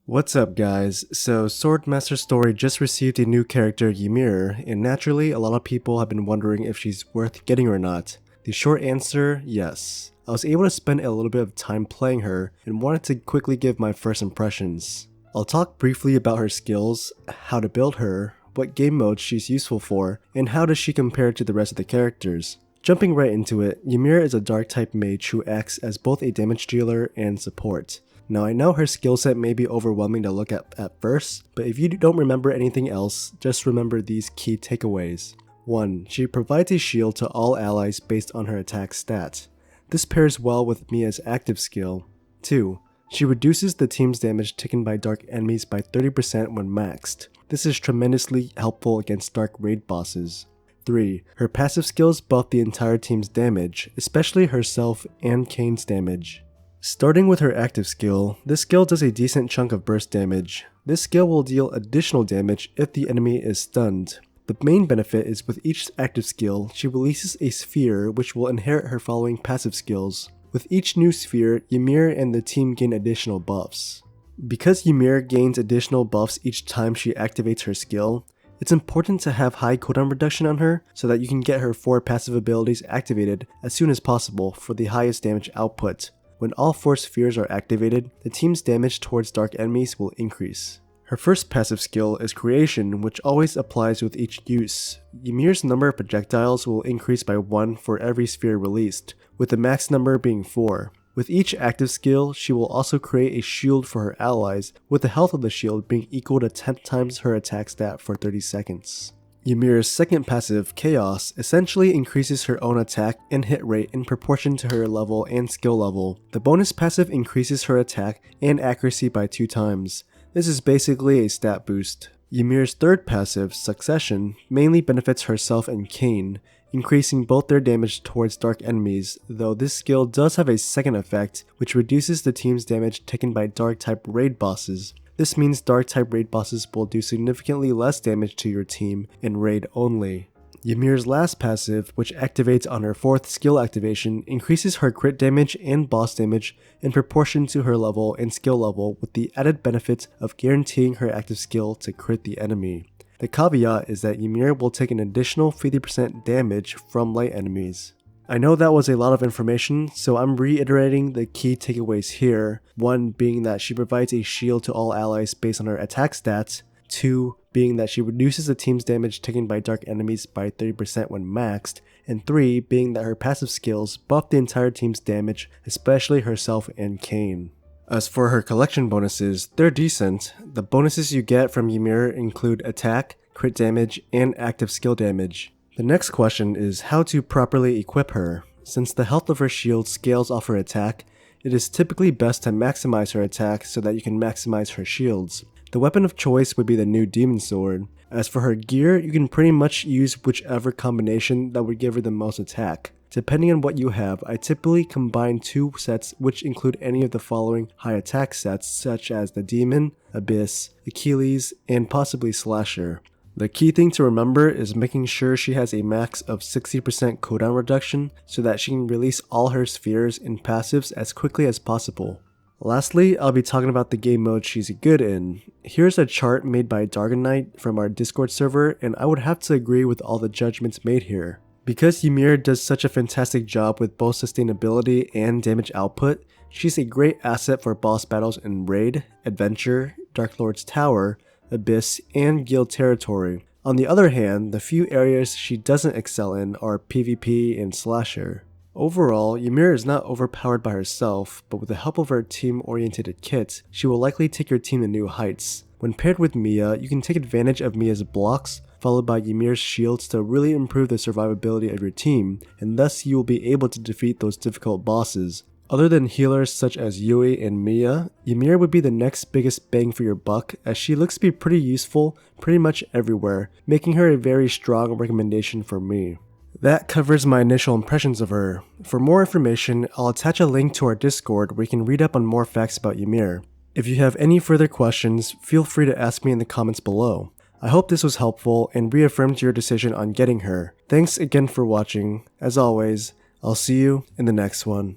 What's up guys? So Swordmaster Story just received a new character YMIR, and naturally a lot of people have been wondering if she's worth getting or not. The short answer, yes. I was able to spend a little bit of time playing her and wanted to quickly give my first impressions. I'll talk briefly about her skills, how to build her, what game modes she's useful for, and how does she compare to the rest of the characters. Jumping right into it, YMIR is a dark type mage who acts as both a damage dealer and support. Now I know her skill set may be overwhelming to look at first, but if you don't remember anything else, just remember these key takeaways. 1. She provides a shield to all allies based on her attack stat. This pairs well with Mia's active skill. 2. She reduces the team's damage taken by dark enemies by 30% when maxed. This is tremendously helpful against dark raid bosses. 3. Her passive skills buff the entire team's damage, especially herself and Kane's damage. Starting with her active skill, this skill does a decent chunk of burst damage. This skill will deal additional damage if the enemy is stunned. The main benefit is with each active skill, she releases a sphere which will inherit her following passive skills. With each new sphere, YMIR and the team gain additional buffs. Because YMIR gains additional buffs each time she activates her skill, it's important to have high cooldown reduction on her so that you can get her 4 passive abilities activated as soon as possible for the highest damage output. When all 4 spheres are activated, the team's damage towards dark enemies will increase. Her first passive skill is Creation, which always applies with each use. YMIR's number of projectiles will increase by 1 for every sphere released, with the max number being 4. With each active skill, she will also create a shield for her allies, with the health of the shield being equal to 10 times her attack stat for 30 seconds. YMIR's second passive, Chaos, essentially increases her own attack and hit rate in proportion to her level and skill level. The bonus passive increases her attack and accuracy by 2 times. This is basically a stat boost. YMIR's third passive, Succession, mainly benefits herself and Kane, increasing both their damage towards dark enemies, though this skill does have a second effect, which reduces the team's damage taken by dark type raid bosses. This means dark type raid bosses will do significantly less damage to your team in raid only. YMIR's last passive, which activates on her 4th skill activation, increases her crit damage and boss damage in proportion to her level and skill level, with the added benefit of guaranteeing her active skill to crit the enemy. The caveat is that YMIR will take an additional 50% damage from light enemies. I know that was a lot of information, so I'm reiterating the key takeaways here. 1 being that she provides a shield to all allies based on her attack stats. 2 being that she reduces the team's damage taken by dark enemies by 30% when maxed. And 3 being that her passive skills buff the entire team's damage, especially herself and Kane. As for her collection bonuses, they're decent. The bonuses you get from YMIR include attack, crit damage, and active skill damage. The next question is how to properly equip her. Since the health of her shield scales off her attack, it is typically best to maximize her attack so that you can maximize her shields. The weapon of choice would be the new Demon Sword. As for her gear, you can pretty much use whichever combination that would give her the most attack. Depending on what you have, I typically combine 2 sets which include any of the following high attack sets such as the Demon, Abyss, Achilles, and possibly Slasher. The key thing to remember is making sure she has a max of 60% cooldown reduction so that she can release all her spheres and passives as quickly as possible. Lastly, I'll be talking about the game mode she's good in. Here's a chart made by Dargonite from our Discord server, and I would have to agree with all the judgments made here. Because YMIR does such a fantastic job with both sustainability and damage output, she's a great asset for boss battles in Raid, Adventure, Dark Lord's Tower, Abyss, and Guild territory. On the other hand, the few areas she doesn't excel in are PvP and Slasher. Overall, YMIR is not overpowered by herself, but with the help of her team-oriented kit, she will likely take your team to new heights. When paired with Mia, you can take advantage of Mia's blocks, followed by YMIR's shields to really improve the survivability of your team, and thus you will be able to defeat those difficult bosses. Other than healers such as Yui and Mia, YMIR would be the next biggest bang for your buck, as she looks to be pretty useful pretty much everywhere, making her a very strong recommendation for me. That covers my initial impressions of her. For more information, I'll attach a link to our Discord where you can read up on more facts about YMIR. If you have any further questions, feel free to ask me in the comments below. I hope this was helpful and reaffirmed your decision on getting her. Thanks again for watching. As always, I'll see you in the next one.